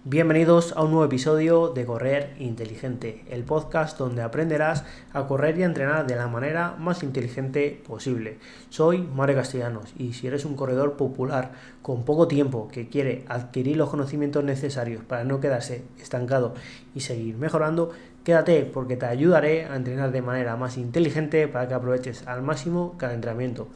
Bienvenidos a un nuevo episodio de Correr Inteligente, el podcast donde aprenderás a correr y a entrenar de la manera más inteligente posible. Soy Mario Castellanos y si eres un corredor popular con poco tiempo que quiere adquirir los conocimientos necesarios para no quedarse estancado y seguir mejorando, quédate porque te ayudaré a entrenar de manera más inteligente para que aproveches al máximo cada entrenamiento.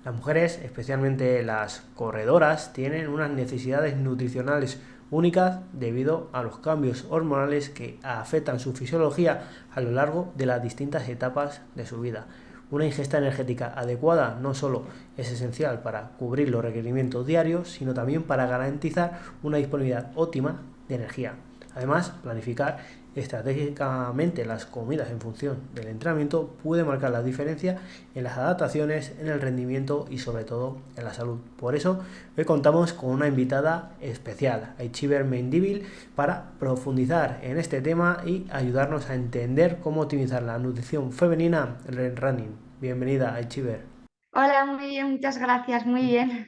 Las mujeres, especialmente las corredoras, tienen unas necesidades nutricionales únicas debido a los cambios hormonales que afectan su fisiología a lo largo de las distintas etapas de su vida. Una ingesta energética adecuada no solo es esencial para cubrir los requerimientos diarios, sino también para garantizar una disponibilidad óptima de energía. Además, planificar estratégicamente las comidas en función del entrenamiento puede marcar la diferencia en las adaptaciones, en el rendimiento y sobre todo en la salud. Por eso hoy contamos con una invitada especial, Aichiber Mendívil, para profundizar en este tema y ayudarnos a entender cómo optimizar la nutrición femenina en el running. Bienvenida, Aichiber. Hola, muy bien, muchas gracias, muy bien.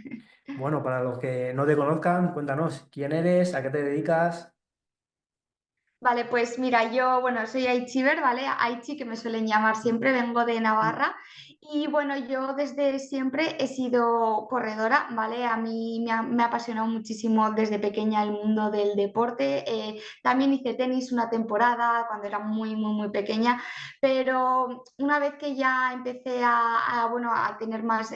Bueno, para los que no te conozcan, cuéntanos quién eres, a qué te dedicas. Vale, pues mira, yo, bueno, soy Aichiber, ¿vale? Aichi, que me suelen llamar siempre, vengo de Navarra y bueno, yo desde siempre he sido corredora, ¿vale? A mí me ha apasionado muchísimo desde pequeña el mundo del deporte. También hice tenis una temporada cuando era muy pequeña, pero una vez que ya empecé bueno, a tener más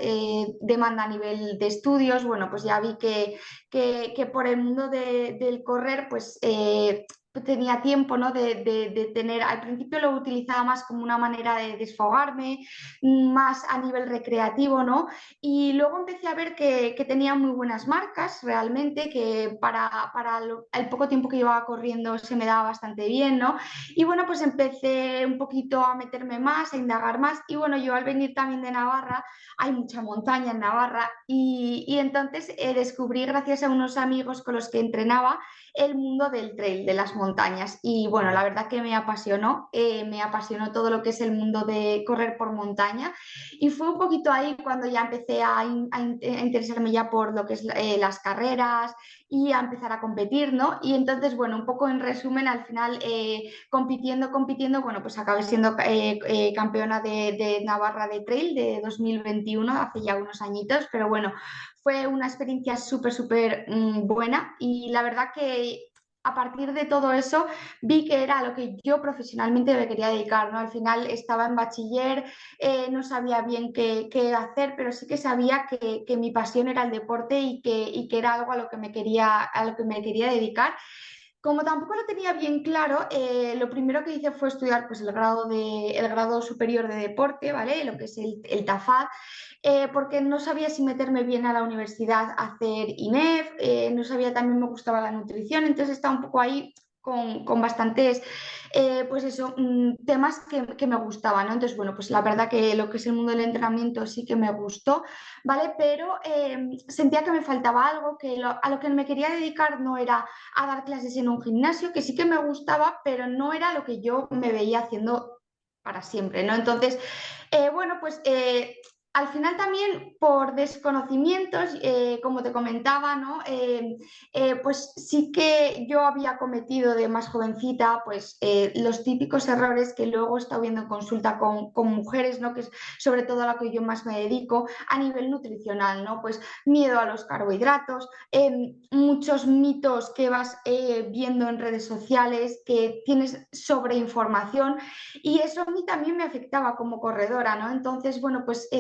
demanda a nivel de estudios, bueno, pues ya vi que por el mundo del correr, pues tenía tiempo, ¿no? De tener, al principio lo utilizaba más como una manera de desfogarme, más a nivel recreativo, ¿no? Y luego empecé a ver que tenía muy buenas marcas realmente, que el poco tiempo que llevaba corriendo se me daba bastante bien, ¿no? Y bueno, pues empecé un poquito a meterme más, a indagar más, y bueno, yo al venir también de Navarra, hay mucha montaña en Navarra, y entonces descubrí gracias a unos amigos con los que entrenaba, el mundo del trail, de las montañas. Y bueno, la verdad que me apasionó todo lo que es el mundo de correr por montaña. Y fue un poquito ahí cuando ya empecé a interesarme ya por lo que es las carreras y a empezar a competir, ¿no? Y entonces, bueno, un poco en resumen, al final compitiendo, bueno, pues acabé siendo campeona de Navarra de Trail de 2021, hace ya unos añitos, pero bueno, fue una experiencia súper buena y la verdad que a partir de todo eso vi que era a lo que yo profesionalmente me quería dedicar, ¿no? Al final estaba en bachiller, no sabía bien qué hacer, pero sí que sabía que mi pasión era el deporte y que era algo a lo que me quería dedicar. Como tampoco lo tenía bien claro, lo primero que hice fue estudiar pues, el grado superior de deporte, ¿vale? Lo que es el TAFAD, porque no sabía si meterme bien a la universidad a hacer INEF, no sabía, también me gustaba la nutrición, entonces estaba un poco ahí con bastantes, pues eso, temas que me gustaban, ¿no? Entonces, bueno, pues la verdad que lo que es el mundo del entrenamiento sí que me gustó, ¿vale? Pero sentía que me faltaba algo, a lo que me quería dedicar no era a dar clases en un gimnasio, que sí que me gustaba, pero no era lo que yo me veía haciendo para siempre, ¿no? Entonces, bueno, pues al final también por desconocimientos, como te comentaba, ¿no? Pues sí que yo había cometido de más jovencita, pues los típicos errores que luego he estado viendo en consulta con mujeres, ¿no? Que es sobre todo a lo que yo más me dedico a nivel nutricional, ¿no? Pues miedo a los carbohidratos, muchos mitos que vas viendo en redes sociales, que tienes sobreinformación y eso a mí también me afectaba como corredora, ¿no? Entonces, bueno, pues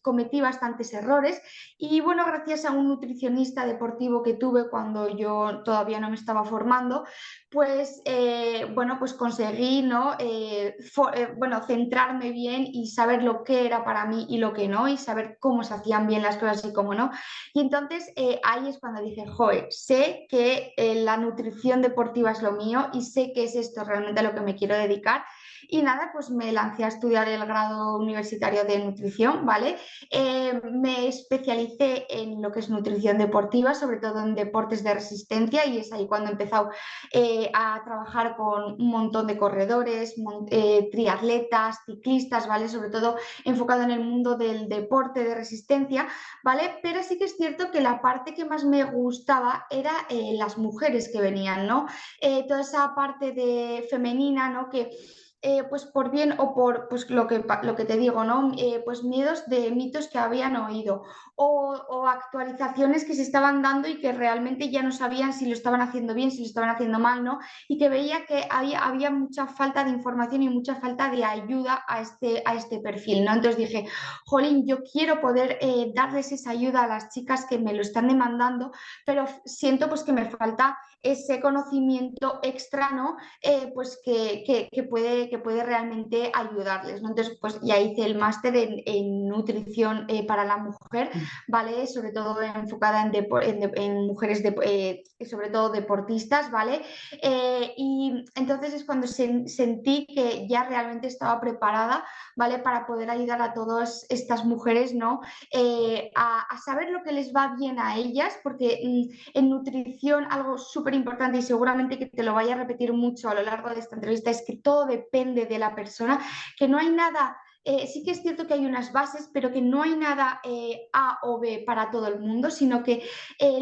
cometí bastantes errores y bueno, gracias a un nutricionista deportivo que tuve cuando yo todavía no me estaba formando, pues bueno, pues conseguí, ¿no? Bueno, centrarme bien y saber lo que era para mí y lo que no, y saber cómo se hacían bien las cosas y cómo no. Y entonces ahí es cuando dije, joder, sé que la nutrición deportiva es lo mío y sé que es esto realmente a lo que me quiero dedicar. Y nada, pues me lancé a estudiar el grado universitario de nutrición, ¿vale? Me especialicé en lo que es nutrición deportiva, sobre todo en deportes de resistencia, y es ahí cuando he empezado a trabajar con un montón de corredores, triatletas, ciclistas, ¿vale? Sobre todo enfocado en el mundo del deporte de resistencia, ¿vale? Pero sí que es cierto que la parte que más me gustaba era las mujeres que venían, ¿no? Toda esa parte de femenina, ¿no? Que pues por bien o por pues lo que te digo, ¿no? Pues miedos de mitos que habían oído o actualizaciones que se estaban dando y que realmente ya no sabían si lo estaban haciendo bien, si lo estaban haciendo mal, ¿no? Y que veía que había mucha falta de información y mucha falta de ayuda a este perfil, ¿no? Entonces dije, jolín, yo quiero poder darles esa ayuda a las chicas que me lo están demandando, pero siento pues que me falta ese conocimiento extra, ¿no? Pues que puede realmente ayudarles, ¿no? Entonces, pues ya hice el máster en nutrición para la mujer, ¿vale? Sobre todo enfocada en mujeres, sobre todo deportistas, ¿vale? Y entonces es cuando sentí que ya realmente estaba preparada, ¿vale? Para poder ayudar a todas estas mujeres, ¿no? A saber lo que les va bien a ellas, porque en nutrición algo súper importante y seguramente que te lo vaya a repetir mucho a lo largo de esta entrevista es que todo depende de la persona, que no hay nada sí que es cierto que hay unas bases, pero que no hay nada A o B para todo el mundo, sino que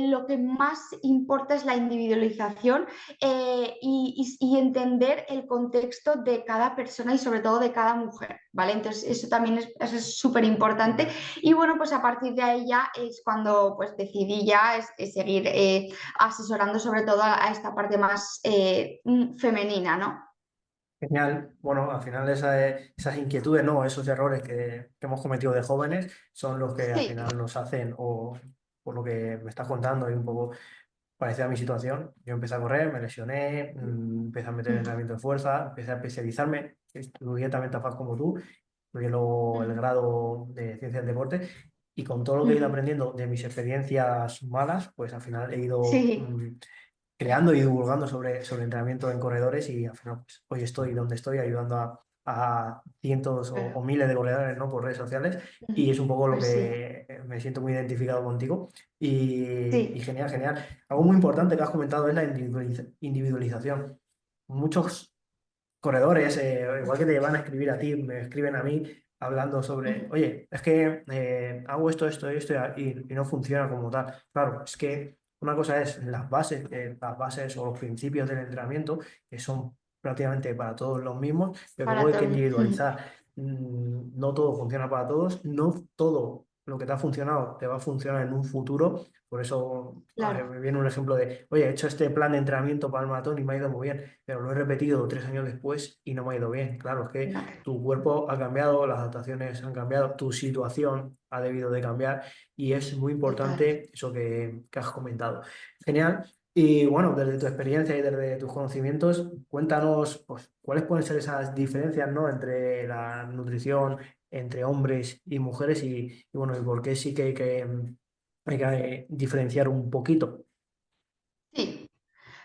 lo que más importa es la individualización y entender el contexto de cada persona y sobre todo de cada mujer, ¿vale? Entonces eso también es súper importante y bueno, pues a partir de ahí ya es cuando pues decidí ya seguir asesorando sobre todo a esta parte más femenina, ¿no? Genial. Bueno, al final esas inquietudes, ¿no? Esos errores que hemos cometido de jóvenes son los que al Sí. final nos hacen, o por lo que me estás contando, y un poco parecida a mi situación. Yo empecé a correr, me lesioné, empecé a meter Mm, entrenamiento de fuerza, empecé a especializarme, estudié también tan fácil como tú, estudié el mm, grado de ciencias del deporte, y con todo lo que he ido mm. aprendiendo de mis experiencias malas, pues al final he ido Sí, creando y divulgando sobre entrenamiento en corredores, y al final pues, hoy estoy donde estoy ayudando a cientos o claro. miles de corredores, ¿no? Por redes sociales, y es un poco lo Pues sí, que me siento muy identificado contigo, y sí. genial, genial. Algo muy importante que has comentado es la individualización. Muchos corredores, igual que te van a escribir a ti, me escriben a mí hablando sobre, Mm, oye, es que hago esto, y no funciona como tal. Claro, es que una cosa es las bases o los principios del entrenamiento, que son prácticamente para todos los mismos, pero luego para hay que todo. individualizar. No todo funciona para todos, no todo lo que te ha funcionado te va a funcionar en un futuro. Por eso, a ver, Claro, me viene un ejemplo de, oye, he hecho este plan de entrenamiento para el maratón y me ha ido muy bien, pero lo he repetido 3 años después y no me ha ido bien. Claro, es que no, tu cuerpo ha cambiado, las adaptaciones han cambiado, tu situación ha debido de cambiar, y es muy total. importante eso que has comentado. Genial. Y bueno, desde tu experiencia y desde tus conocimientos, cuéntanos pues, cuáles pueden ser esas diferencias, ¿no? Entre la nutrición, entre hombres y mujeres, y bueno, y por qué sí que hay que diferenciar un poquito. Sí.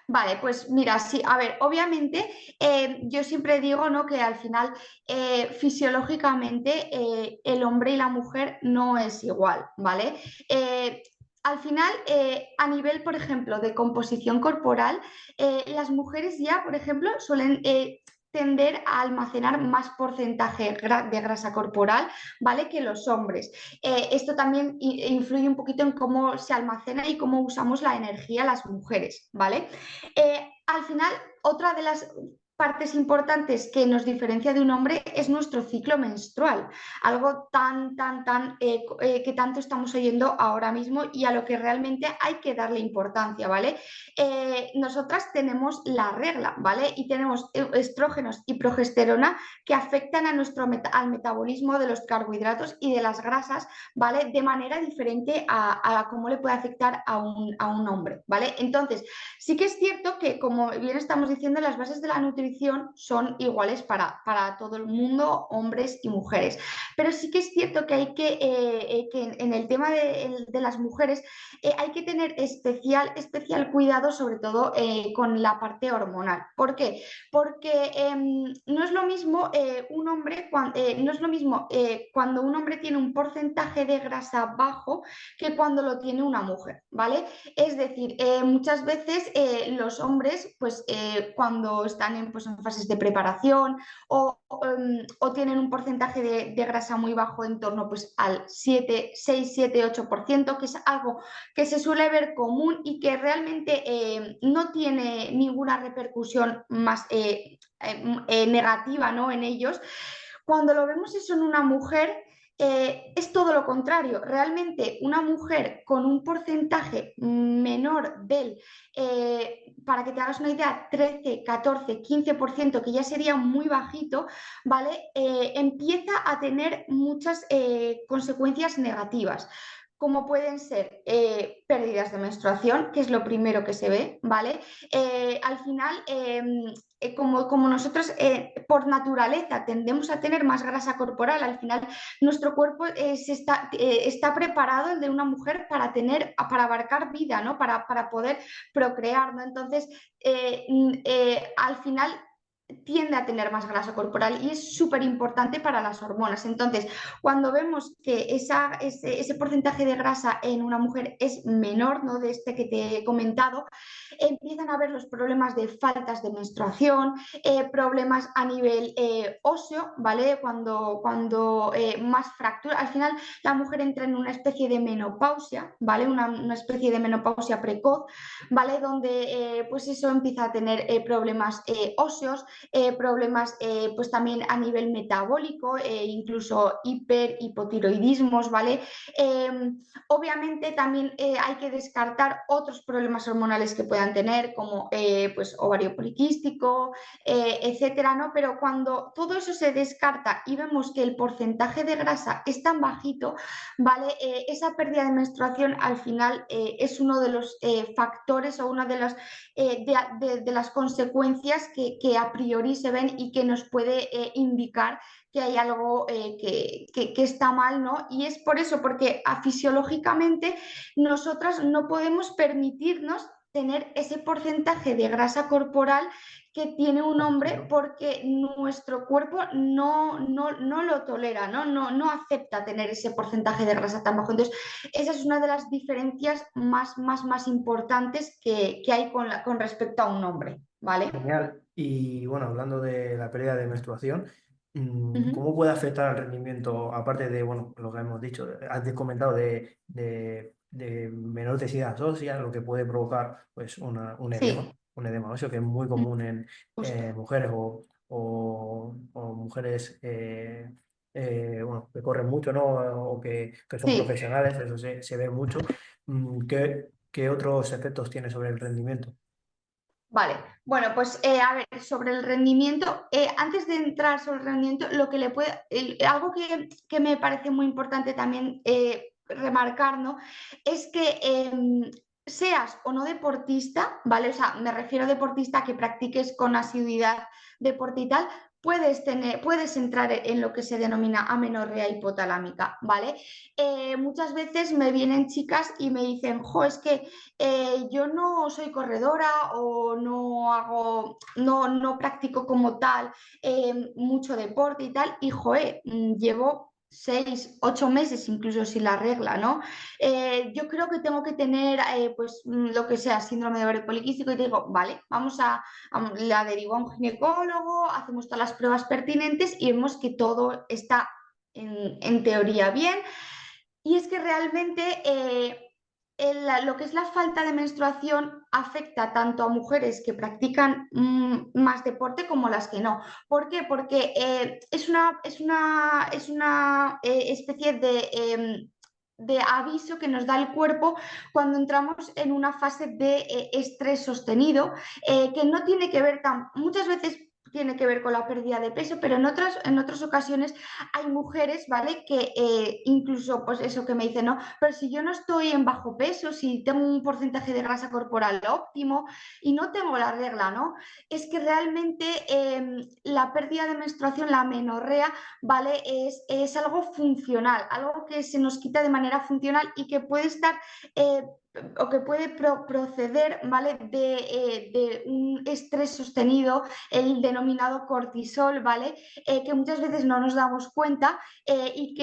Vale, pues mira, sí, a ver, obviamente yo siempre digo, ¿no? Que al final fisiológicamente el hombre y la mujer no es igual, ¿vale? Al final, a nivel, por ejemplo, de composición corporal, las mujeres ya, por ejemplo, suelen tender a almacenar más porcentaje de grasa corporal, ¿vale? Que los hombres. Esto también influye un poquito en cómo se almacena y cómo usamos la energía las mujeres, ¿vale? Al final, otra de las partes importantes que nos diferencia de un hombre es nuestro ciclo menstrual, algo que tanto estamos oyendo ahora mismo y a lo que realmente hay que darle importancia, ¿vale? Nosotras tenemos la regla, ¿vale? Y tenemos estrógenos y progesterona que afectan a al metabolismo de los carbohidratos y de las grasas, ¿vale? De manera diferente a cómo le puede afectar a un hombre, ¿vale? Entonces, sí que es cierto que, como bien estamos diciendo, las bases de la nutrición nutrición son iguales para todo el mundo, hombres y mujeres. Pero sí que es cierto que que en el tema de las mujeres hay que tener especial cuidado, sobre todo con la parte hormonal. ¿Por qué? Porque no es lo mismo no es lo mismo cuando un hombre tiene un porcentaje de grasa bajo que cuando lo tiene una mujer, ¿vale? Es decir, muchas veces los hombres, pues cuando están pues, en fases de preparación o tienen un porcentaje de grasa muy bajo en torno pues, al 6, 7, 8%, que es algo que se suele ver común y que realmente no tiene ninguna repercusión más negativa, ¿no? En ellos. Cuando lo vemos eso en una mujer, es todo lo contrario. Realmente una mujer con un porcentaje menor para que te hagas una idea, 13, 14, 15%, que ya sería muy bajito, ¿vale? Empieza a tener muchas consecuencias negativas, como pueden ser pérdidas de menstruación, que es lo primero que se ve, ¿vale? Al final, como nosotros por naturaleza tendemos a tener más grasa corporal, al final nuestro cuerpo está preparado, el de una mujer, para abarcar vida, ¿no? Para poder procrear, ¿no? Entonces, al final tiende a tener más grasa corporal y es súper importante para las hormonas. Entonces, cuando vemos que ese porcentaje de grasa en una mujer es menor, ¿no? De este que te he comentado, empiezan a haber los problemas de faltas de menstruación, problemas a nivel óseo, ¿vale? Cuando más fractura, al final la mujer entra en una especie de menopausia, ¿vale? Una especie de menopausia precoz, ¿vale? Donde pues eso empieza a tener problemas óseos, problemas pues también a nivel metabólico, incluso hipotiroidismos, ¿vale? Obviamente también hay que descartar otros problemas hormonales que puedan tener, como pues ovario poliquístico, etcétera, ¿no? Pero cuando todo eso se descarta y vemos que el porcentaje de grasa es tan bajito, ¿vale? Esa pérdida de menstruación al final es uno de los factores o una de las consecuencias que a priori se ven y que nos puede indicar que hay algo que está mal, ¿no? Y es por eso, porque fisiológicamente nosotras no podemos permitirnos tener ese porcentaje de grasa corporal que tiene un hombre porque nuestro cuerpo no lo tolera, ¿no? No acepta tener ese porcentaje de grasa tan bajo. Entonces, esa es una de las diferencias más importantes que hay con respecto a un hombre, ¿vale? Genial. Y bueno, hablando de la pérdida de menstruación, Ujú. ¿cómo puede afectar al rendimiento, aparte de, bueno, lo que hemos dicho, antes comentado de menor densidad ósea, lo que puede provocar pues Sí, un edema óseo que es muy común en justo. mujeres o mujeres bueno, que corren mucho, ¿no? O que son Sí. profesionales, eso se ve mucho. ¿Qué otros efectos tiene sobre el rendimiento? Vale, bueno, pues a ver, sobre el rendimiento, antes de entrar sobre el rendimiento, lo que le puede, algo que me parece muy importante también remarcar, ¿no? Es que seas o no deportista, ¿vale? O sea, me refiero a deportista que practiques con asiduidad deporte y tal, puedes entrar en lo que se denomina amenorrea hipotalámica, ¿vale? Muchas veces me vienen chicas y me dicen, jo, es que yo no soy corredora o no practico como tal mucho deporte y tal, y joe, llevo 6, 8 meses incluso sin la regla, ¿no? Yo creo que tengo que tener, pues, lo que sea, síndrome de ovario poliquístico y te digo, vale, la derivo a un ginecólogo, hacemos todas las pruebas pertinentes y vemos que todo está en teoría bien. Y es que realmente lo que es la falta de menstruación afecta tanto a mujeres que practican más deporte como las que no. ¿Por qué? Porque es una especie de aviso que nos da el cuerpo cuando entramos en una fase de estrés sostenido, que no tiene que ver muchas veces tiene que ver con la pérdida de peso, pero en otras ocasiones hay mujeres, ¿vale? Que incluso, pues eso que me dicen, no, pero si yo no estoy en bajo peso, si tengo un porcentaje de grasa corporal óptimo y no tengo la regla, ¿no? Es que realmente la pérdida de menstruación, la menorrea, ¿vale? Es algo funcional, algo que se nos quita de manera funcional y que puede estar... o que puede proceder, ¿vale? De un estrés sostenido, el denominado cortisol, ¿vale? Que muchas veces no nos damos cuenta y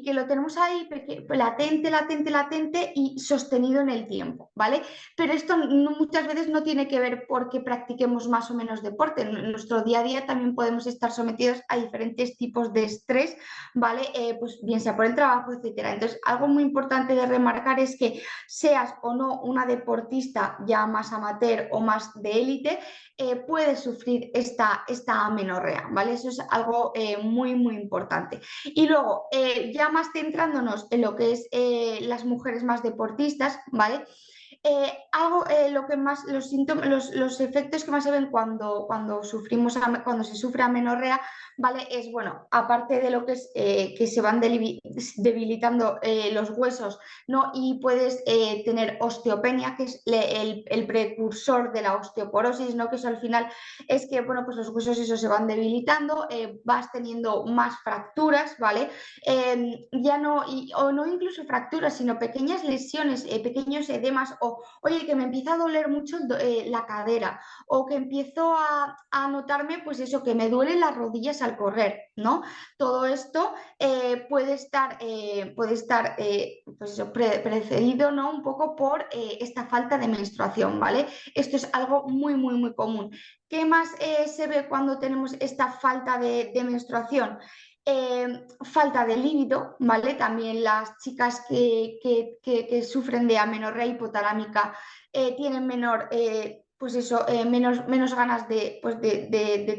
que lo tenemos ahí latente, latente, latente y sostenido en el tiempo, ¿vale? Pero esto muchas veces no tiene que ver porque practiquemos más o menos deporte. En nuestro día a día también podemos estar sometidos a diferentes tipos de estrés, ¿vale? Pues bien sea por el trabajo, etcétera. Entonces, algo muy importante de remarcar es que seas o no una deportista ya más amateur o más de élite, puedes sufrir esta amenorrea, ¿vale? Eso es algo muy, muy importante. Y luego, ya más centrándonos en lo que es las mujeres más deportistas, ¿vale? Lo que más, los síntomas, los efectos que más se ven cuando cuando se sufre amenorrea, ¿vale? Es, bueno, aparte de lo que es que se van debilitando los huesos, ¿no? Y puedes tener osteopenia, que es el precursor de la osteoporosis, ¿no? Que eso al final es que, bueno, pues los huesos esos se van debilitando, vas teniendo más fracturas, ¿vale? Ya no, o no incluso fracturas, sino pequeñas lesiones, pequeños edemas, o oye, que me empieza a doler mucho la cadera, o que empiezo a notarme, pues eso, que me duelen las rodillas al correr, ¿no? Todo esto puede estar pues eso, precedido, ¿no? Un poco por esta falta de menstruación, ¿vale? Esto es algo muy, muy, muy común. ¿Qué más se ve cuando tenemos esta falta de menstruación? Falta de líbido, ¿vale? También las chicas que sufren de amenorrea hipotalámica tienen pues eso, menos ganas de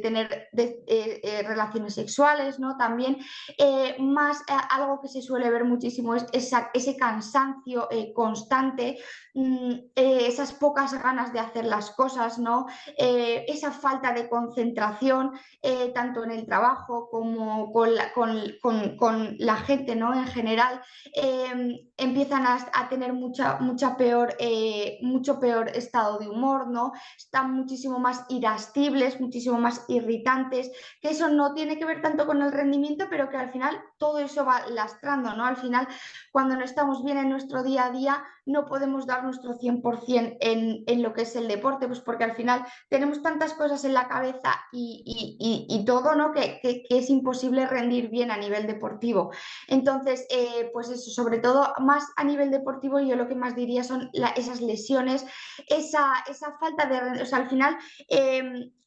tener relaciones sexuales, ¿no? También algo que se suele ver muchísimo es ese cansancio constante, esas pocas ganas de hacer las cosas, ¿no? Esa falta de concentración, tanto en el trabajo como con la gente, ¿no? En general, empiezan a tener mucho peor estado de humor, ¿no? Están muchísimo más irascibles, muchísimo más irritantes, que eso no tiene que ver tanto con el rendimiento, pero que al final todo eso va lastrando, ¿no? Al final, cuando no estamos bien en nuestro día a día, no podemos dar nuestro 100% en lo que es el deporte, pues porque al final tenemos tantas cosas en la cabeza y todo, ¿no? Que es imposible rendir bien a nivel deportivo. Entonces, pues eso, sobre todo más a nivel deportivo, yo lo que más diría son esas lesiones, esa falta de... O sea, al final...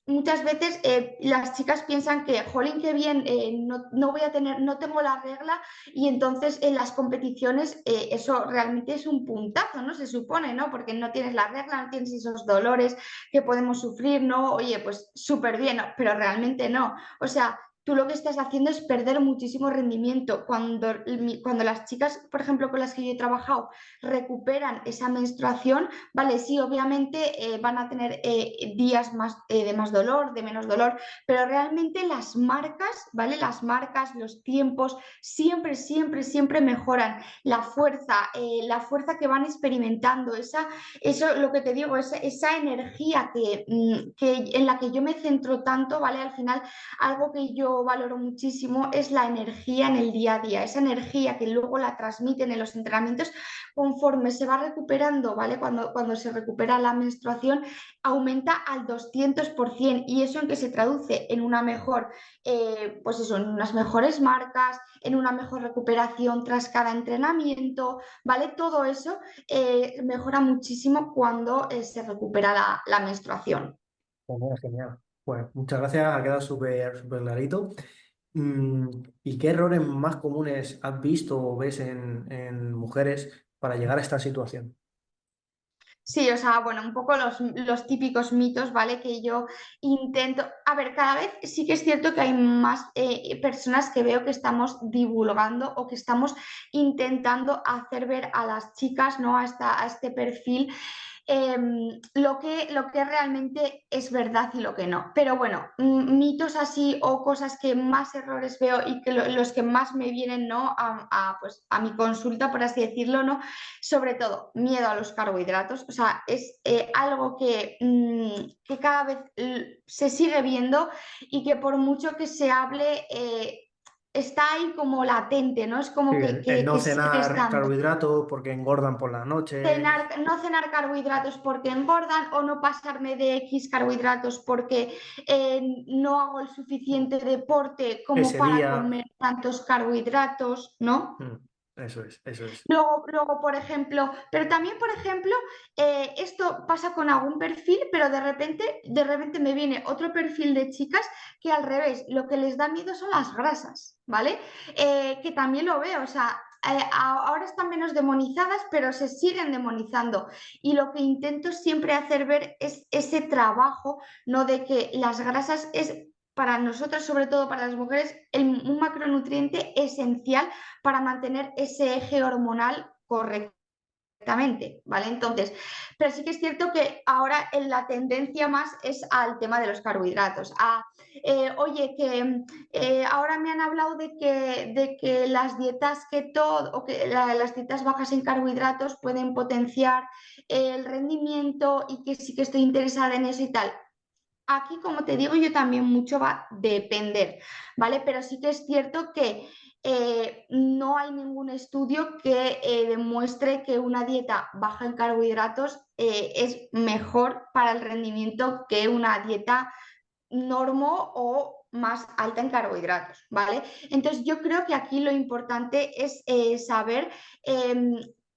muchas veces las chicas piensan que, jolín, qué bien, no voy a tener, no tengo la regla y entonces en las competiciones eso realmente es un puntazo, ¿no? Se supone, ¿no? Porque no tienes la regla, no tienes esos dolores que podemos sufrir, ¿no? Oye, pues súper bien, ¿no? Pero realmente no. O sea, tú lo que estás haciendo es perder muchísimo rendimiento. Cuando las chicas, por ejemplo, con las que yo he trabajado, recuperan esa menstruación, vale, sí, obviamente van a tener días más, de más dolor, de menos dolor, pero realmente las marcas, ¿vale? Las marcas, los tiempos, siempre, siempre, siempre mejoran. La fuerza que van experimentando, eso lo que te digo, esa energía en la que yo me centro tanto, ¿vale? Al final, algo que yo valoro muchísimo es la energía en el día a día, esa energía que luego la transmiten en los entrenamientos conforme se va recuperando, ¿vale? Cuando se recupera la menstruación, aumenta al 200%. ¿Y eso en qué se traduce? En una mejor, pues eso, en unas mejores marcas, en una mejor recuperación tras cada entrenamiento, ¿vale? Todo eso mejora muchísimo cuando se recupera la menstruación. Genial, genial. Pues muchas gracias, ha quedado súper súper clarito. Mm, ¿Y qué errores más comunes has visto o ves en mujeres para llegar a esta situación? Sí, o sea, bueno, un poco los típicos mitos, ¿vale? Que yo intento, a ver, cada vez sí que es cierto que hay más personas que veo que estamos divulgando o que estamos intentando hacer ver a las chicas, ¿no? A este perfil lo que realmente es verdad y lo que no. Pero bueno, mitos así o cosas que más errores veo y que los que más me vienen, ¿no? Pues, a mi consulta, por así decirlo, ¿no? Sobre todo, miedo a los carbohidratos. O sea, es algo que cada vez se sigue viendo y que por mucho que se hable, está ahí como latente, ¿no? Es Sí, como el no que sigue cenar estando. carbohidratos porque engordan por la noche. No cenar carbohidratos porque engordan o no pasarme de X carbohidratos porque no hago el suficiente deporte como Ese para día. comer tantos carbohidratos, ¿no? Mm, eso es, eso es. Luego, por ejemplo, pero también, por ejemplo, esto pasa con algún perfil, pero de repente me viene otro perfil de chicas que al revés, lo que les da miedo son las grasas, ¿vale? Que también lo veo, o sea, ahora están menos demonizadas, pero se siguen demonizando. Y lo que intento siempre hacer ver es ese trabajo, ¿no? De que las grasas es para nosotras, sobre todo para las mujeres, un macronutriente esencial para mantener ese eje hormonal correctamente, ¿vale? Entonces, pero sí que es cierto que ahora la tendencia más es al tema de los carbohidratos. Oye, que ahora me han hablado de que las dietas keto o que las dietas bajas en carbohidratos pueden potenciar el rendimiento y que sí que estoy interesada en eso y tal. Aquí, como te digo, yo también mucho va a depender, ¿vale? Pero sí que es cierto que no hay ningún estudio que demuestre que una dieta baja en carbohidratos es mejor para el rendimiento que una dieta normo o más alta en carbohidratos, ¿vale? Entonces yo creo que aquí lo importante es saber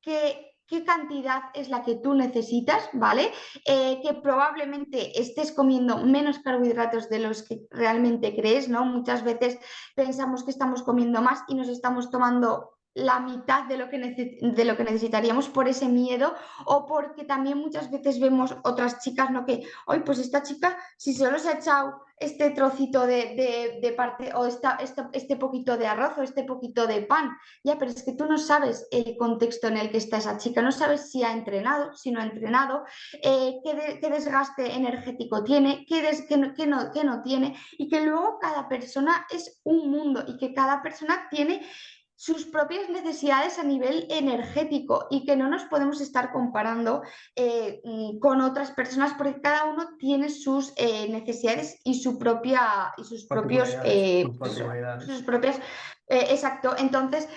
qué cantidad es la que tú necesitas, ¿vale? Que probablemente estés comiendo menos carbohidratos de los que realmente crees, ¿no? Muchas veces pensamos que estamos comiendo más y nos estamos tomando la mitad de de lo que necesitaríamos por ese miedo o porque también muchas veces vemos otras chicas, ¿no? Que, hoy pues esta chica, si solo se ha echado este trocito de parte o este poquito de arroz o este poquito de pan, ya, pero es que tú no sabes el contexto en el que está esa chica, no sabes si ha entrenado, si no ha entrenado, qué desgaste energético tiene, qué no tiene, y que luego cada persona es un mundo y que cada persona tiene sus propias necesidades a nivel energético y que no nos podemos estar comparando con otras personas porque cada uno tiene sus necesidades y y sus propios Particularidades, sus pues eso, particularidades. sus propias exacto. Entonces,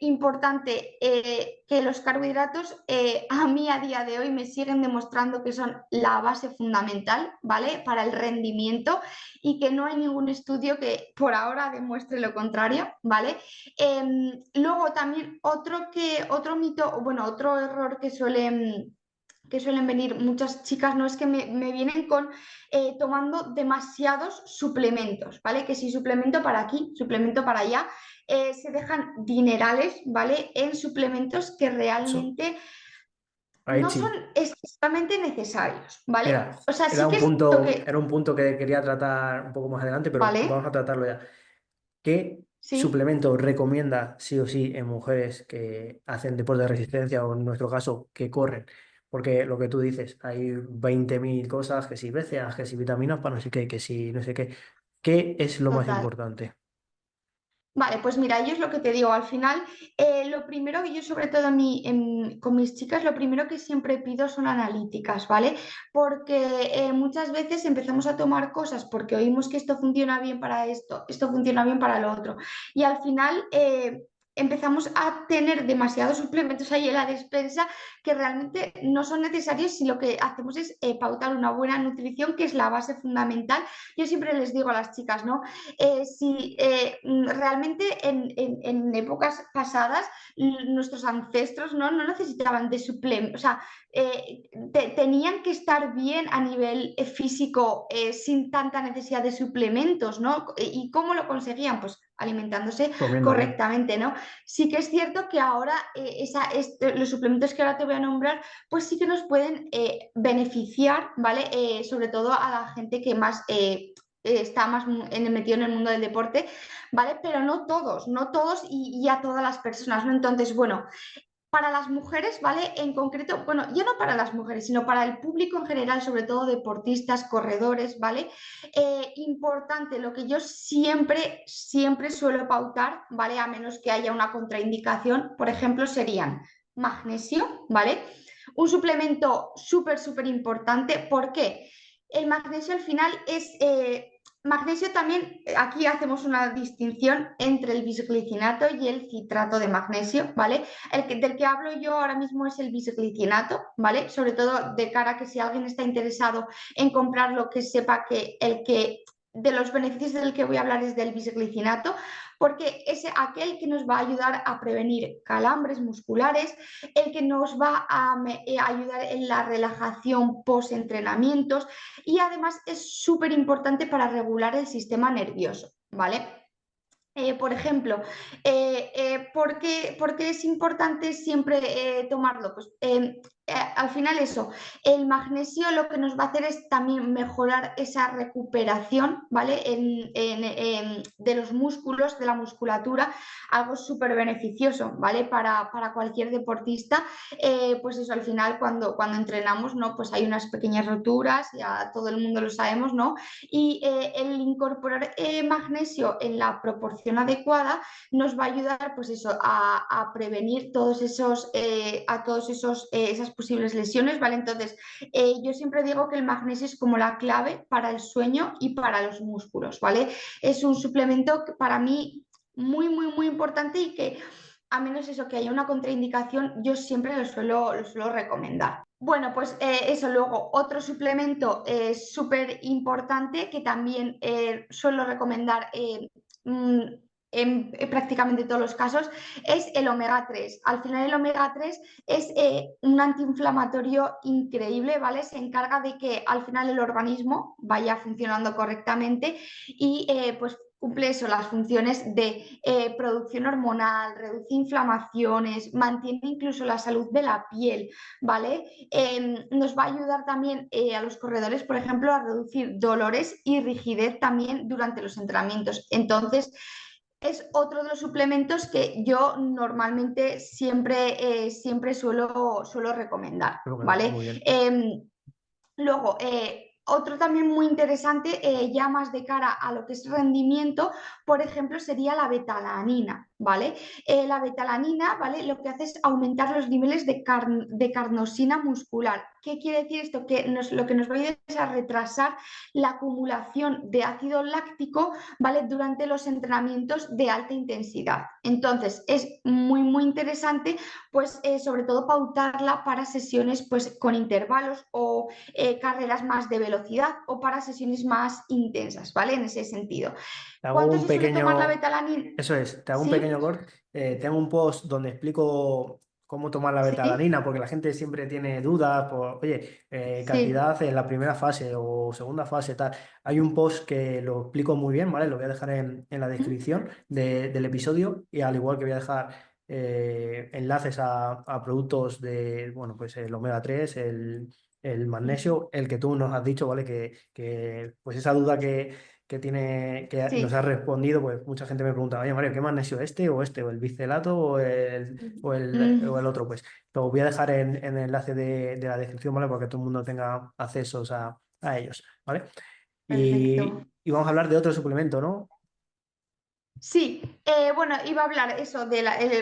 importante que los carbohidratos a mí a día de hoy me siguen demostrando que son la base fundamental, ¿vale? Para el rendimiento y que no hay ningún estudio que por ahora demuestre lo contrario, ¿vale? Luego también otro mito, bueno, otro error que suelen venir muchas chicas, no es que me vienen con tomando demasiados suplementos, ¿vale? Que si suplemento para aquí, suplemento para allá, se dejan dinerales, ¿vale? En suplementos que Eso, realmente ahí no son sí. excesivamente necesarios, ¿vale? Mira, O sea, sí que es cierto que, era un punto que quería tratar un poco más adelante, pero vamos ¿vale? a tratarlo ya. ¿Qué Sí, suplemento recomienda sí o sí en mujeres que hacen deporte de resistencia o en nuestro caso que corren? Porque lo que tú dices, hay 20.000 cosas, que si BCAAs, que si vitaminas para no sé qué, que si no sé qué. ¿Qué es lo más total. importante? Vale, pues mira, yo es lo que te digo, al final, lo primero que yo sobre todo con mis chicas, lo primero que siempre pido son analíticas, ¿vale? Porque muchas veces empezamos a tomar cosas porque oímos que esto funciona bien para esto funciona bien para lo otro. Y al final empezamos a tener demasiados suplementos ahí en la despensa que realmente no son necesarios si lo que hacemos es pautar una buena nutrición, que es la base fundamental. Yo siempre les digo a las chicas, ¿no? Si realmente en épocas pasadas nuestros ancestros no necesitaban de suplementos, o sea, tenían que estar bien a nivel físico sin tanta necesidad de suplementos, ¿no? ¿Y cómo lo conseguían? Pues alimentándose Comiendo bien. correctamente, ¿no? Sí que es cierto que ahora los suplementos que ahora te voy a nombrar, pues sí que nos pueden beneficiar, ¿vale? Sobre todo a la gente que más está más metido en el mundo del deporte, ¿vale? Pero no todos, no todos y a todas las personas, ¿no? Entonces, bueno, para las mujeres, ¿vale? En concreto, bueno, ya no para las mujeres, sino para el público en general, sobre todo deportistas, corredores, ¿vale? Importante, lo que yo siempre suelo pautar, ¿vale? A menos que haya una contraindicación, por ejemplo, serían magnesio, ¿vale? Un suplemento súper importante. ¿Por qué? El magnesio al final es... magnesio también, aquí hacemos una distinción entre el bisglicinato y el citrato de magnesio, ¿vale? Del que hablo yo ahora mismo es el bisglicinato, ¿vale? Sobre todo de cara a que si alguien está interesado en comprarlo, que sepa que el que de los beneficios del que voy a hablar es del bisglicinato, porque es aquel que nos va a ayudar a prevenir calambres musculares, el que nos va a ayudar en la relajación post-entrenamientos y además es súper importante para regular el sistema nervioso, ¿vale? Por ejemplo, ¿por qué es importante siempre tomarlo? Pues al final eso, el magnesio lo que nos va a hacer es también mejorar esa recuperación, ¿vale? De los músculos, de la musculatura, algo súper beneficioso, ¿vale? Para cualquier deportista, pues eso, al final cuando entrenamos, ¿no? Pues hay unas pequeñas roturas, ya todo el mundo lo sabemos, ¿no? Y el incorporar magnesio en la proporción adecuada nos va a ayudar pues eso, a prevenir esas posibles lesiones, ¿vale? Entonces, yo siempre digo que el magnesio es como la clave para el sueño y para los músculos, ¿vale? Es un suplemento que para mí muy importante y que a menos eso que haya una contraindicación, yo siempre lo suelo recomendar. Bueno, pues eso, luego otro suplemento súper importante que también suelo recomendar mm, en prácticamente todos los casos es el omega 3. Al final el omega 3 es un antiinflamatorio increíble, ¿vale? Se encarga de que al final el organismo vaya funcionando correctamente y pues cumple eso, las funciones de producción hormonal, reduce inflamaciones, mantiene incluso la salud de la piel, ¿vale? Nos va a ayudar también a los corredores, por ejemplo, a reducir dolores y rigidez también durante los entrenamientos. Entonces, es otro de los suplementos que yo normalmente siempre suelo recomendar, ¿vale? Muy bien. Luego, otro también muy interesante, ya más de cara a lo que es rendimiento, por ejemplo, sería la betalanina, ¿vale? La betalanina, ¿vale? Lo que hace es aumentar los niveles de carnosina muscular. ¿Qué quiere decir esto? Que lo que nos va a ayudar es a retrasar la acumulación de ácido láctico, ¿vale? Durante los entrenamientos de alta intensidad. Entonces, es muy interesante, pues, sobre todo pautarla para sesiones, pues, con intervalos o carreras más de velocidad o para sesiones más intensas, ¿vale? En ese sentido. Te hago ¿Cuánto un se suele tomar la pequeño, betalanina? eso es, te hago un pequeño ¿Sí? corte. Tengo un post donde explico cómo tomar la ¿Sí? betalanina, porque la gente siempre tiene dudas por, oye, Sí. cantidad en la primera fase o segunda fase, tal. Hay un post que lo explico muy bien, ¿vale? Lo voy a dejar en la ¿Mm? descripción del episodio y al igual que voy a dejar enlaces a productos de, bueno, pues el omega 3 el magnesio, el que tú nos has dicho, ¿vale? Pues esa duda que nos Sí. has respondido, pues mucha gente me pregunta, oye Mario, ¿qué magnesio este, o el bisfelato o el Mm, otro? Pues lo voy a dejar en el enlace de la descripción, ¿vale? Porque todo el mundo tenga accesos a ellos, ¿vale? perfecto. Y vamos a hablar de otro suplemento, ¿no? Sí, bueno, iba a hablar eso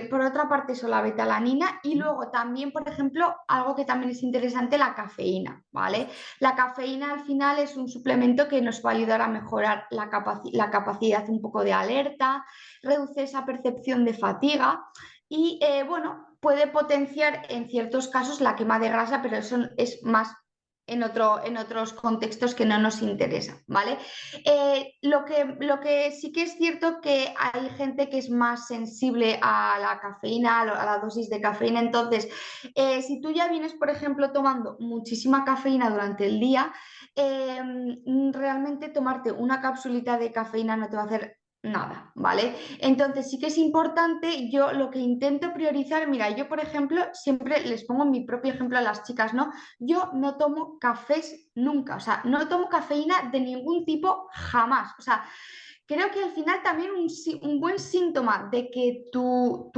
por otra parte, eso, la betalanina y luego también, por ejemplo, algo que también es interesante, la cafeína, ¿vale? La cafeína al final es un suplemento que nos va a ayudar a mejorar la capacidad un poco de alerta, reduce esa percepción de fatiga y, bueno, puede potenciar en ciertos casos la quema de grasa, pero eso es más en otros contextos que no nos interesan, ¿vale? Lo que sí que es cierto que hay gente que es más sensible a la cafeína, a la dosis de cafeína. Entonces, si tú ya vienes, por ejemplo, tomando muchísima cafeína durante el día, eh, realmente tomarte una capsulita de cafeína no te va a hacer nada, ¿vale? Entonces sí que es importante, yo lo que intento priorizar, mira, yo por ejemplo, siempre les pongo mi propio ejemplo a las chicas, ¿no? Yo no tomo cafés nunca, o sea, no tomo cafeína de ningún tipo jamás. O sea, creo que al final también un buen síntoma de que tu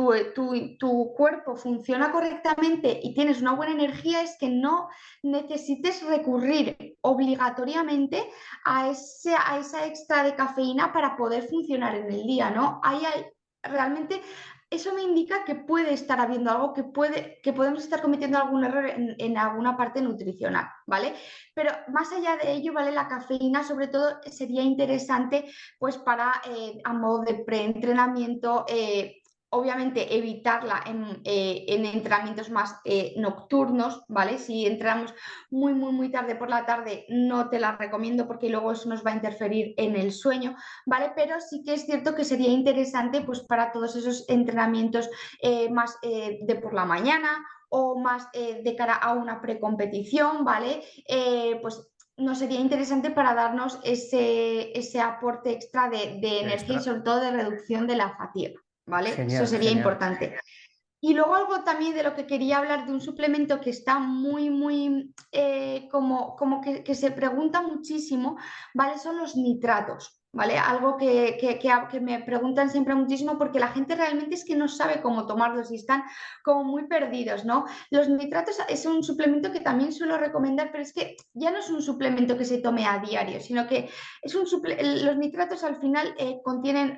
cuerpo funciona correctamente y tienes una buena energía es que no necesites recurrir obligatoriamente a esa extra de cafeína para poder funcionar en el día, ¿no? Realmente eso me indica que puede estar habiendo algo, que podemos estar cometiendo algún error en alguna parte nutricional, ¿vale? Pero más allá de ello, ¿vale? La cafeína sobre todo sería interesante pues para a modo de preentrenamiento, obviamente evitarla en entrenamientos más nocturnos, ¿vale? Si entramos muy tarde por la tarde, no te la recomiendo porque luego eso nos va a interferir en el sueño, ¿vale? Pero sí que es cierto que sería interesante pues para todos esos entrenamientos más de por la mañana o más de cara a una precompetición, ¿vale? Pues nos sería interesante para darnos ese aporte extra de energía y Extra. sobre todo de reducción de la fatiga, ¿vale? Eso Genial, sería genial. importante. Y luego algo también de lo que quería hablar de un suplemento que está muy, que se pregunta muchísimo, ¿vale? Son los nitratos. ¿Vale? Algo que me preguntan siempre muchísimo porque la gente realmente es que no sabe cómo tomarlos y están como muy perdidos, ¿no? Los nitratos es un suplemento que también suelo recomendar, pero es que ya no es un suplemento que se tome a diario, sino que los nitratos al final contienen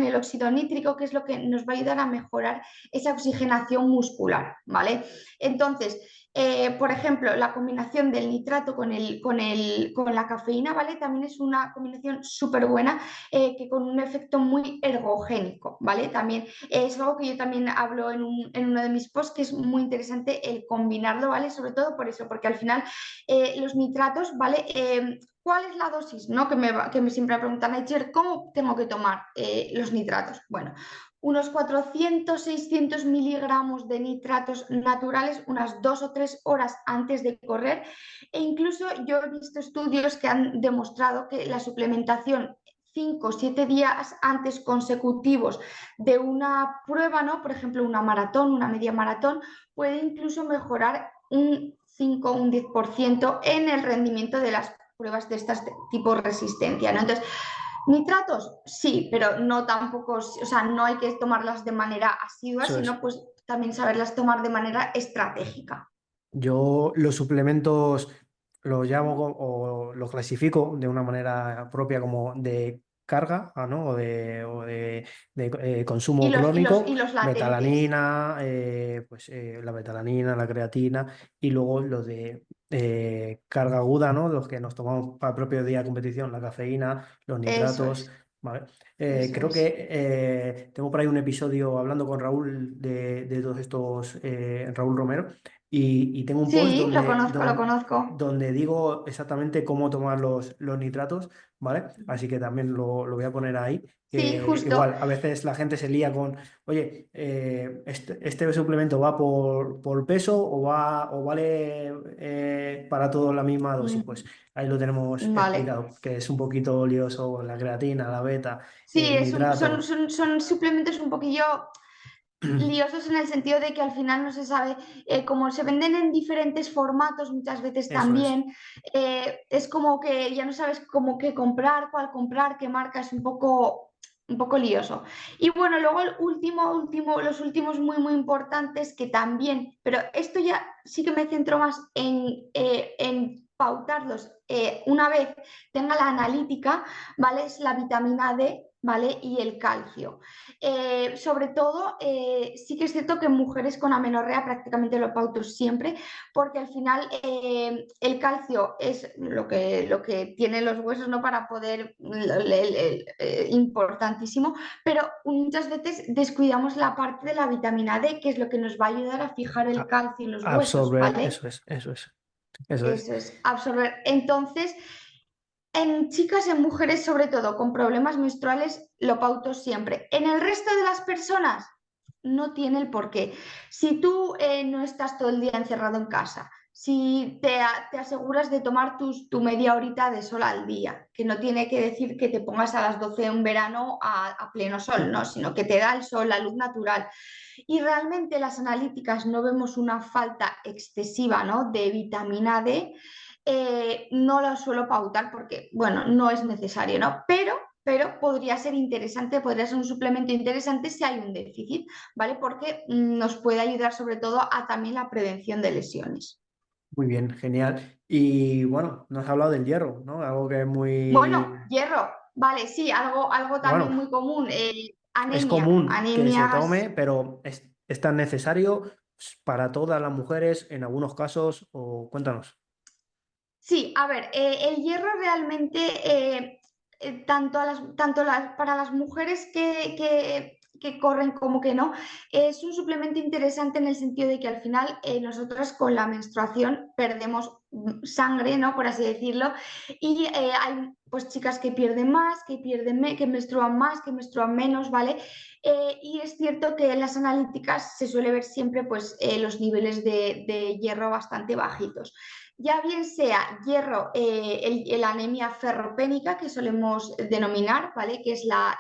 el óxido nítrico, que es lo que nos va a ayudar a mejorar esa oxigenación muscular, ¿vale? Entonces, por ejemplo, la combinación del nitrato con la cafeína, ¿vale? También es una combinación súper buena que con un efecto muy ergogénico, ¿vale? También es algo que yo también hablo en uno de mis posts, que es muy interesante el combinarlo, ¿vale? Sobre todo por eso, porque al final los nitratos, ¿vale? ¿Cuál es la dosis? ¿No? Que me siempre me preguntan, Aicher, ¿cómo tengo que tomar los nitratos? Bueno, unos 400-600 miligramos de nitratos naturales unas 2 o 3 horas antes de correr e incluso yo he visto estudios que han demostrado que la suplementación 5 o 7 días antes consecutivos de una prueba, ¿no? Por ejemplo, una maratón, una media maratón, puede incluso mejorar un 5 o un 10% en el rendimiento de las pruebas de este tipo de resistencia, ¿no? Entonces, nitratos, sí, pero no tampoco, o sea, no hay que tomarlas de manera asidua, Eso es. sino pues también saberlas tomar de manera estratégica. Yo los suplementos los llamo o los clasifico de una manera propia como de carga, ¿no? O de Y consumo los, y los, crónico, y los latentes. betalanina, pues la betalanina, la creatina y luego los de carga aguda, ¿no? Los que nos tomamos para el propio día de competición, la cafeína, los Eso nitratos. es, ¿Vale? eso Creo es. que tengo por ahí un episodio hablando con Raúl de todos estos, Raúl Romero, y tengo un post Sí, lo conozco, lo conozco. donde digo exactamente cómo tomar los nitratos, ¿vale? Así que también lo voy a poner ahí. Sí, Que justo. igual, a veces la gente se lía con, oye, este suplemento va por peso o vale para todo la misma dosis. Pues Mm, ahí lo tenemos vale. explicado, que es un poquito lioso la creatina, la beta, Sí, el nitrato. son suplementos un poquillo liosos en el sentido de que al final no se sabe, como se venden en diferentes formatos muchas veces Eso es, también, es como que ya no sabes cómo qué comprar, qué marca, es un poco lioso. Y bueno, luego los últimos muy importantes que también, pero esto ya sí que me centro más en pautarlos una vez tenga la analítica, ¿vale? Es la vitamina D, ¿vale? Y el calcio. Sobre todo, sí que es cierto que en mujeres con amenorrea prácticamente lo pauto siempre, porque al final el calcio es lo que tienen los huesos, ¿no? Para poder, importantísimo, pero muchas veces descuidamos la parte de la vitamina D, que es lo que nos va a ayudar a fijar el a- calcio en los huesos, absorber, ¿vale? eso es, eso es, eso es. Eso es, absorber. Entonces, en chicas, en mujeres, sobre todo con problemas menstruales, lo pauto siempre. En el resto de las personas, no tiene el porqué. Si tú no estás todo el día encerrado en casa, si te aseguras de tomar tu media horita de sol al día, que no tiene que decir que te pongas a las 12 en verano a pleno sol, no, sino que te da el sol, la luz natural. Y realmente las analíticas no vemos una falta excesiva, ¿no? De vitamina D. no lo suelo pautar porque, bueno, no es necesario, ¿no? Pero podría ser interesante, podría ser un suplemento interesante si hay un déficit, ¿vale? Porque nos puede ayudar sobre todo a también la prevención de lesiones. Muy bien, genial. Y bueno, nos has hablado del hierro, ¿no? Algo que es Bueno, muy, hierro, vale, sí, algo también bueno, muy común, es anemia, común que se tome, anemias. pero es tan necesario para todas las mujeres en algunos casos, o cuéntanos. Sí, a ver, el hierro realmente, para las mujeres que corren como que no, es un suplemento interesante en el sentido de que al final nosotras con la menstruación perdemos sangre, ¿no? Por así decirlo, y hay pues chicas que pierden más, que menstruan más, que menstruan menos, ¿vale? Y es cierto que en las analíticas se suele ver siempre pues los niveles de hierro bastante bajitos, ya bien sea hierro, la anemia ferropénica que solemos denominar, ¿vale? Que es la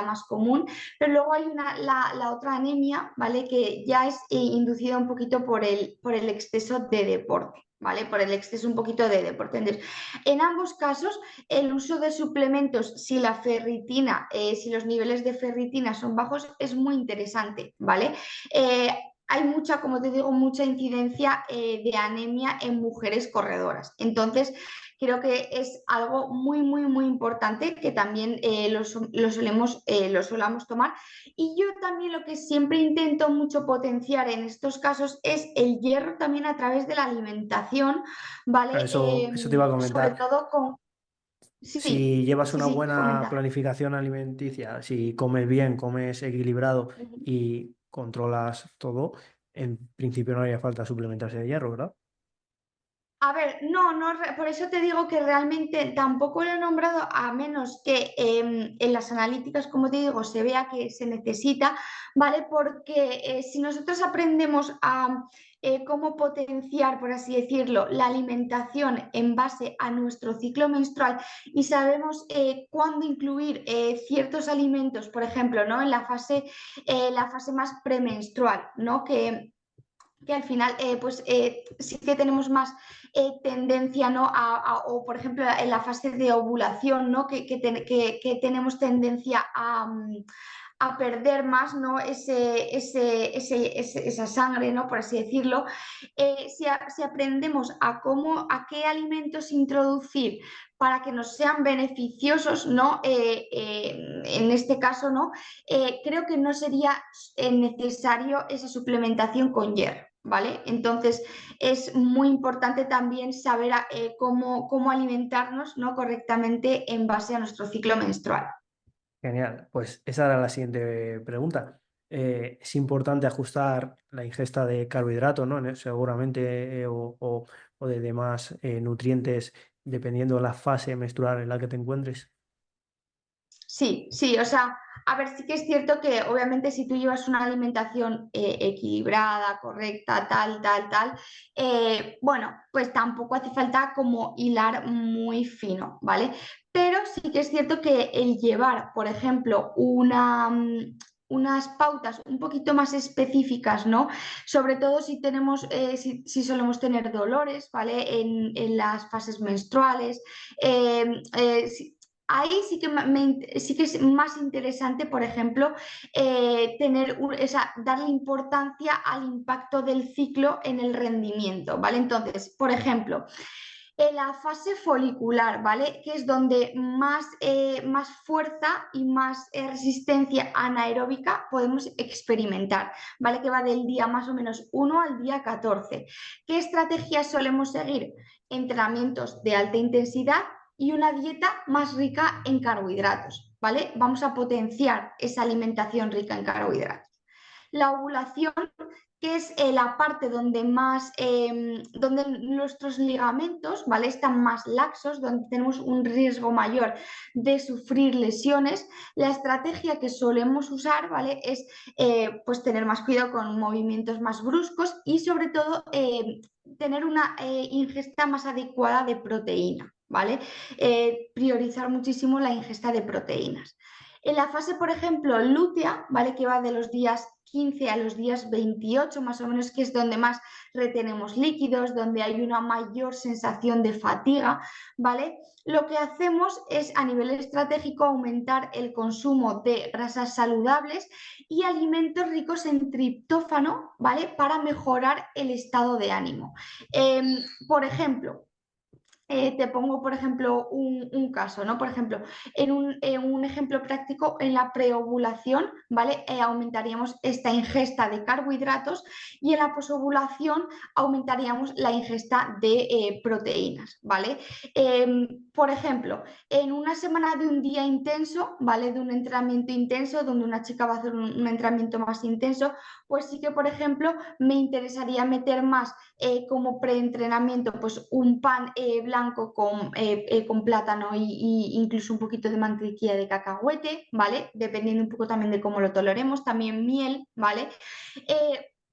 más común, pero luego hay la otra anemia, ¿vale? Que ya es inducida un poquito por el exceso de deporte. ¿Vale? Por el exceso un poquito de deporte. Entonces, en ambos casos, el uso de suplementos, si la ferritina, si los niveles de ferritina son bajos, es muy interesante, ¿vale? Eh, hay mucha, como te digo, mucha incidencia de anemia en mujeres corredoras. Entonces, creo que es algo muy, muy, muy importante que también lo solamos tomar. Y yo también lo que siempre intento mucho potenciar en estos casos es el hierro también a través de la alimentación, ¿vale? Eso te iba a Sobre comentar. todo con... Sí, Si llevas sí, una sí, buena comenta. planificación alimenticia, si comes bien, comes equilibrado y controlas todo, en principio no haría falta suplementarse de hierro, ¿verdad? A ver, no, no, por eso te digo que realmente tampoco lo he nombrado a menos que en las analíticas, como te digo, se vea que se necesita, ¿vale? Porque si nosotros aprendemos a cómo potenciar, por así decirlo, la alimentación en base a nuestro ciclo menstrual y sabemos cuándo incluir ciertos alimentos, por ejemplo, ¿no? En la fase más premenstrual, ¿no? Que al final pues sí que tenemos más tendencia, ¿no? O por ejemplo en la fase de ovulación, ¿no? Que tenemos tendencia a perder más, ¿no? Esa sangre, ¿no? Por así decirlo. Si aprendemos a qué alimentos introducir para que nos sean beneficiosos, ¿no? En este caso, ¿no? Creo que no sería necesario esa suplementación con hierro. ¿Vale? Entonces es muy importante también saber cómo alimentarnos, ¿no? correctamente en base a nuestro ciclo menstrual. Genial, pues esa era la siguiente pregunta. Es importante ajustar la ingesta de carbohidratos, ¿no? Seguramente, o de demás nutrientes, dependiendo de la fase menstrual en la que te encuentres. Sí, sí, o sea, a ver, sí que es cierto que obviamente si tú llevas una alimentación equilibrada, correcta, tal, bueno, pues tampoco hace falta como hilar muy fino, ¿vale? Pero sí que es cierto que el llevar, por ejemplo, unas pautas un poquito más específicas, ¿no? Sobre todo si tenemos, si solemos tener dolores, ¿vale? En las fases menstruales. Ahí sí que, sí que es más interesante, por ejemplo, darle importancia al impacto del ciclo en el rendimiento, ¿vale? Entonces, por ejemplo, en la fase folicular, ¿vale? Que es donde más fuerza y más resistencia anaeróbica podemos experimentar, ¿vale? Que va del día más o menos 1 al día 14. ¿Qué estrategias solemos seguir? Entrenamientos de alta intensidad y una dieta más rica en carbohidratos, ¿vale? Vamos a potenciar esa alimentación rica en carbohidratos. La ovulación, que es la parte donde nuestros ligamentos, ¿vale? están más laxos, donde tenemos un riesgo mayor de sufrir lesiones. La estrategia que solemos usar, ¿vale? Es pues tener más cuidado con movimientos más bruscos y sobre todo tener una ingesta más adecuada de proteína, ¿vale? Priorizar muchísimo la ingesta de proteínas. En la fase, por ejemplo, lútea, ¿vale? Que va de los días 15 a los días 28 más o menos, que es donde más retenemos líquidos, donde hay una mayor sensación de fatiga, ¿vale? Lo que hacemos es a nivel estratégico aumentar el consumo de grasas saludables y alimentos ricos en triptófano, ¿vale? Para mejorar el estado de ánimo. Por ejemplo, te pongo, por ejemplo, un caso, ¿no? Por ejemplo, en un ejemplo práctico, en la preovulación, ¿vale? Aumentaríamos esta ingesta de carbohidratos y en la posovulación aumentaríamos la ingesta de proteínas, ¿vale? Por ejemplo, en una semana de un día intenso, ¿vale? De un entrenamiento intenso, donde una chica va a hacer un entrenamiento más intenso, pues sí que, por ejemplo, me interesaría meter más como preentrenamiento, pues un pan blanco con plátano y incluso un poquito de mantequilla de cacahuete, ¿vale? Dependiendo un poco también de cómo lo toleremos, también miel, ¿vale?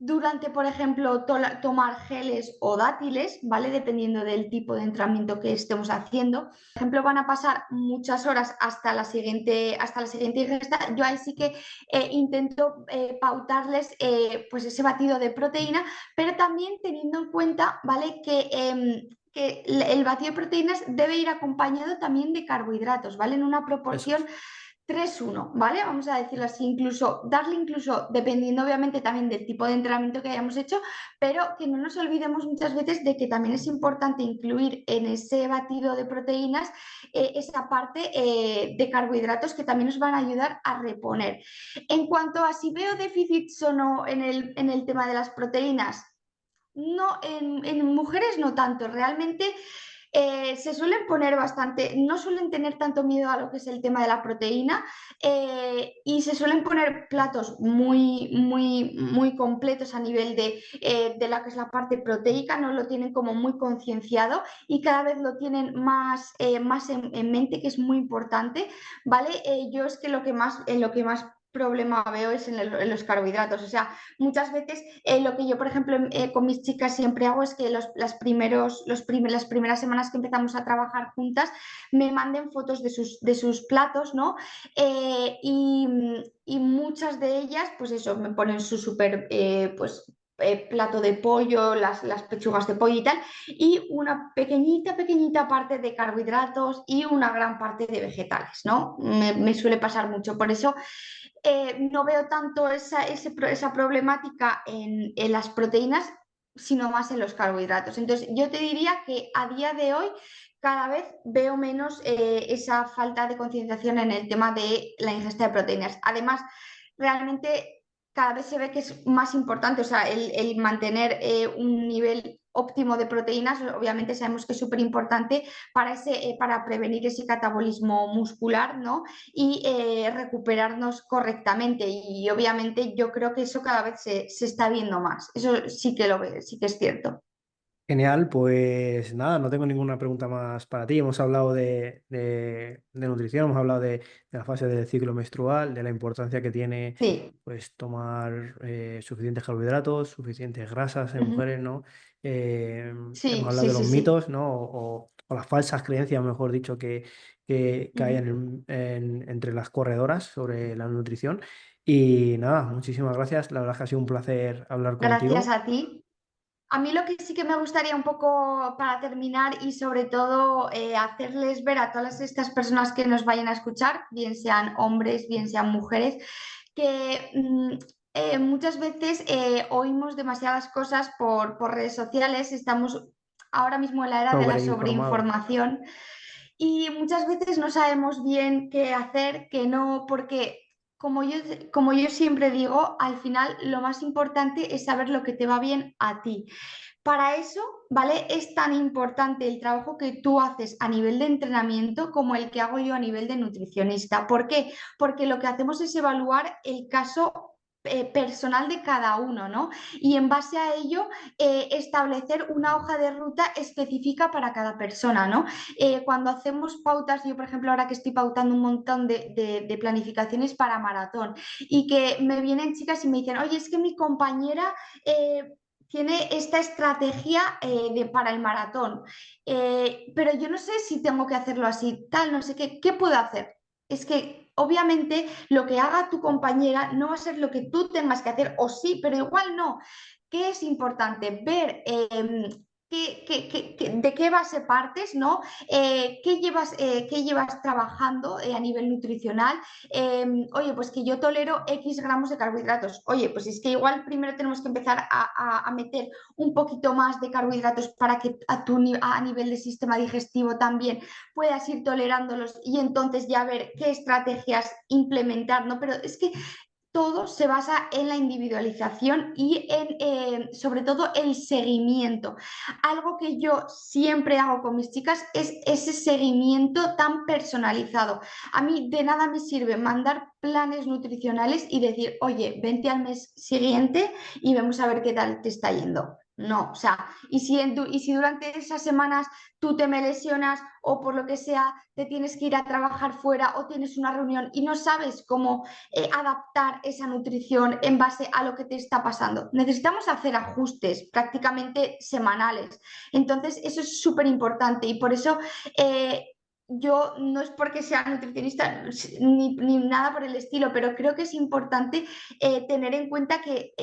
Durante, por ejemplo, tomar geles o dátiles, ¿vale? Dependiendo del tipo de entrenamiento que estemos haciendo. Por ejemplo, van a pasar muchas horas hasta la siguiente ingesta. Yo ahí sí que intento pautarles pues ese batido de proteína, pero también teniendo en cuenta, ¿vale? Que el batido de proteínas debe ir acompañado también de carbohidratos, ¿vale? En una Eso proporción es. 3-1, ¿vale? Vamos a decirlo así, incluso darle incluso, dependiendo obviamente también del tipo de entrenamiento que hayamos hecho, pero que no nos olvidemos muchas veces de que también es importante incluir en ese batido de proteínas esa parte de carbohidratos que también nos van a ayudar a reponer. En cuanto a si veo déficits o no en el tema de las proteínas, no, en mujeres no tanto, realmente se suelen poner bastante, no suelen tener tanto miedo a lo que es el tema de la proteína y se suelen poner platos muy completos a nivel de la que es la parte proteica, no lo tienen como muy concienciado y cada vez lo tienen más en mente, que es muy importante, ¿vale? Yo es que en lo que más problema veo es en los carbohidratos, o sea, muchas veces lo que yo, por ejemplo, con mis chicas siempre hago es que las primeras semanas que empezamos a trabajar juntas me manden fotos de sus platos, ¿no? Y muchas de ellas, pues eso, me ponen su súper, pues plato de pollo, las pechugas de pollo y tal, y una pequeñita parte de carbohidratos y una gran parte de vegetales, ¿no? Me suele pasar mucho. Por eso no veo tanto esa problemática en las proteínas, sino más en los carbohidratos. Entonces, yo te diría que a día de hoy cada vez veo menos esa falta de concienciación en el tema de la ingesta de proteínas. Además, realmente cada vez se ve que es más importante, o sea, el mantener un nivel óptimo de proteínas, obviamente sabemos que es súper importante para prevenir ese catabolismo muscular, ¿no? Y recuperarnos correctamente. Y obviamente yo creo que eso cada vez se está viendo más. Eso sí que lo veo, sí que es cierto. Genial, pues nada, no tengo ninguna pregunta más para ti. Hemos hablado de nutrición, hemos hablado de la fase del ciclo menstrual, de la importancia que tiene Sí, pues tomar suficientes carbohidratos, suficientes grasas en ujú. mujeres, ¿no? Hemos Sí, hablado sí, de los sí, sí. mitos, ¿no? O las falsas creencias, mejor dicho, que hay Ujú. entre las corredoras sobre la nutrición. Y nada, muchísimas gracias. La verdad es que ha sido un placer hablar Gracias contigo. a ti. A mí lo que sí que me gustaría un poco para terminar y sobre todo hacerles ver a todas estas personas que nos vayan a escuchar, bien sean hombres, bien sean mujeres, que muchas veces oímos demasiadas cosas por redes sociales, estamos ahora mismo en la era de la Sobreinformados. sobreinformación y muchas veces no sabemos bien qué hacer, qué no, porque como yo, como yo siempre digo, al final lo más importante es saber lo que te va bien a ti. Para eso, ¿vale? Es tan importante el trabajo que tú haces a nivel de entrenamiento como el que hago yo a nivel de nutricionista. ¿Por qué? Porque lo que hacemos es evaluar el caso personal de cada uno, ¿no? Y en base a ello, establecer una hoja de ruta específica para cada persona, ¿no? Cuando hacemos pautas, yo por ejemplo ahora que estoy pautando un montón de planificaciones para maratón y que me vienen chicas y me dicen, oye, es que mi compañera tiene esta estrategia para el maratón, pero yo no sé si tengo que hacerlo así, tal, no sé qué, ¿qué puedo hacer? es que obviamente lo que haga tu compañera no va a ser lo que tú tengas que hacer, o sí, pero igual no. ¿Qué es importante? Ver de qué base partes, ¿no? Qué llevas trabajando a nivel nutricional. Oye, pues que yo tolero X gramos de carbohidratos. Oye, pues es que igual primero tenemos que empezar a meter un poquito más de carbohidratos para que a nivel de sistema digestivo también puedas ir tolerándolos y entonces ya ver qué estrategias implementar, ¿no? Pero es que todo se basa en la individualización y en, sobre todo, el seguimiento. Algo que yo siempre hago con mis chicas es ese seguimiento tan personalizado. A mí de nada me sirve mandar planes nutricionales y decir, oye, vente al mes siguiente y vamos a ver qué tal te está yendo. No, o sea, y si durante esas semanas tú te me lesionas o por lo que sea te tienes que ir a trabajar fuera o tienes una reunión y no sabes cómo adaptar esa nutrición en base a lo que te está pasando. Necesitamos hacer ajustes prácticamente semanales. Entonces, eso es súper importante y por eso yo no es porque sea nutricionista ni nada por el estilo, pero creo que es importante tener en cuenta que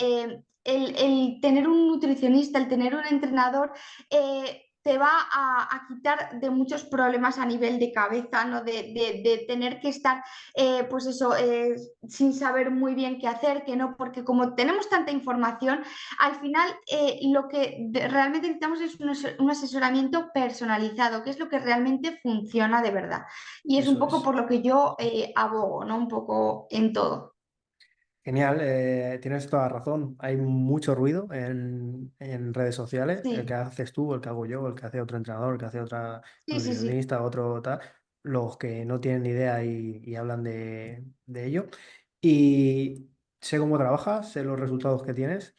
el tener un nutricionista, el tener un entrenador, te va a quitar de muchos problemas a nivel de cabeza, ¿no? De tener que estar, pues eso, sin saber muy bien qué hacer, que no, porque como tenemos tanta información, al final lo que realmente necesitamos es un asesoramiento personalizado, que es lo que realmente funciona de verdad. Y es un Eso poco es. por lo que yo abogo, ¿no? Un poco en todo. Genial, tienes toda la razón. Hay mucho ruido en redes sociales. El que Sí, haces tú, el que hago yo, el que hace otro entrenador, el que hace otra sí, sí, sí. nutricionista, otro tal. Los que no tienen ni idea y hablan de ello. Y sé cómo trabajas, sé los resultados que tienes,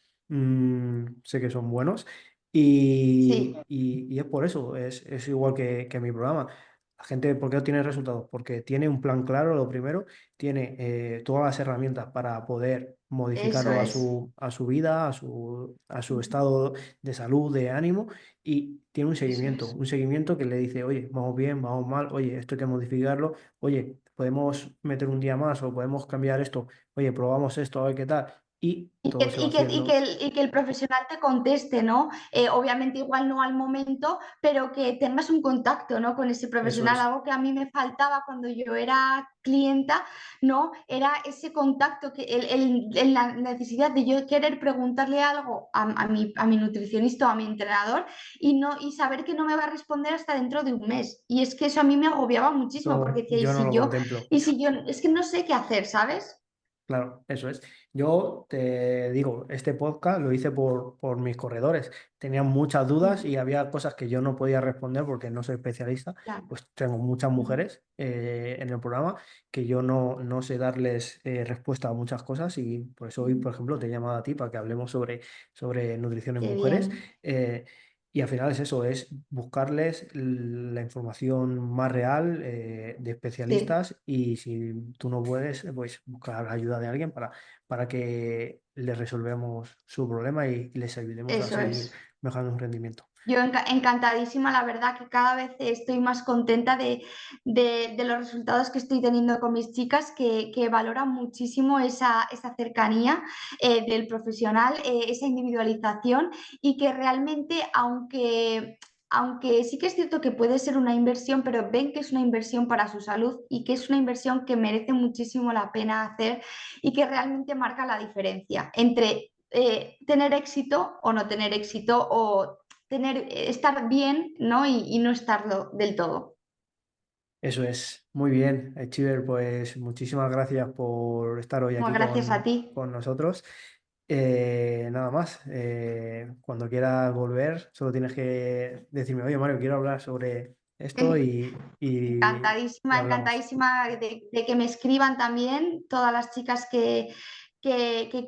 sé que son buenos. Sí, Y es por eso, es igual que mi programa. La gente, ¿por qué no tiene resultados? Porque tiene un plan claro, lo primero tiene todas las herramientas para poder eso modificarlo es. a su vida, a su estado de salud, de ánimo, y tiene Eso es. un seguimiento que le dice, oye, vamos bien, vamos mal, oye, esto hay que modificarlo, oye, podemos meter un día más o podemos cambiar esto, oye, probamos esto, a ver qué tal, y Y todo que, se va y que- y que haciendo. el, y que el profesional te conteste, ¿no? Obviamente igual no al momento, pero que tengas un contacto, ¿no? Con ese Eso profesional. es, Algo que a mí me faltaba cuando yo era clienta, ¿no? Era ese contacto, la necesidad de yo querer preguntarle algo a mi nutricionista o a mi entrenador y saber que no me va a responder hasta dentro de un mes. Y es que eso a mí me agobiaba muchísimo porque eso decía, yo no lo contemplo. y si yo, es que no sé qué hacer, ¿sabes? Claro, eso es. Yo te digo, este podcast lo hice por mis corredores. Tenían muchas dudas Mm, y había cosas que yo no podía responder porque no soy especialista. claro. Pues tengo muchas Mm, mujeres en el programa que yo no sé darles respuesta a muchas cosas y por eso hoy, por mm. ejemplo, te he llamado a ti para que hablemos sobre nutrición en Qué mujeres. bien. eh, y al final es eso, es buscarles la información más real de Sí, especialistas y si tú no puedes, pues buscar la ayuda de alguien para que les resolvamos su problema y les ayudemos a eso seguir es. mejorando su rendimiento. Yo encantadísima, la verdad que cada vez estoy más contenta de los resultados que estoy teniendo con mis chicas, que valoran muchísimo esa cercanía del profesional, esa individualización y que realmente, aunque sí que es cierto que puede ser una inversión, pero ven que es una inversión para su salud y que es una inversión que merece muchísimo la pena hacer y que realmente marca la diferencia entre tener éxito o no tener éxito o estar bien, ¿no? Y no estarlo del todo. Eso es, muy bien, Chiver, pues muchísimas gracias por estar hoy No, aquí gracias a ti. con nosotros. Nada más, cuando quieras volver, solo tienes que decirme, oye Mario, quiero hablar sobre esto y Encantadísima, hablamos. encantadísima de que me escriban también todas las chicas que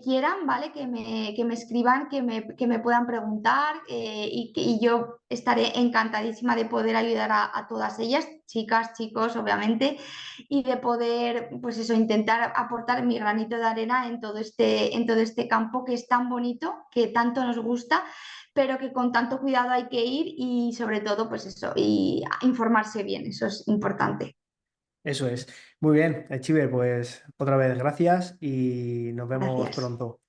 quieran, ¿vale? Que me escriban, que me puedan preguntar y yo estaré encantadísima de poder ayudar a todas ellas, chicas, chicos, obviamente, y de poder, pues eso, intentar aportar mi granito de arena en todo este campo que es tan bonito, que tanto nos gusta pero que con tanto cuidado hay que ir y sobre todo, pues eso, y informarse bien, eso es importante. Eso es. Muy bien, Chiver, pues otra vez gracias y nos vemos Gracias. pronto.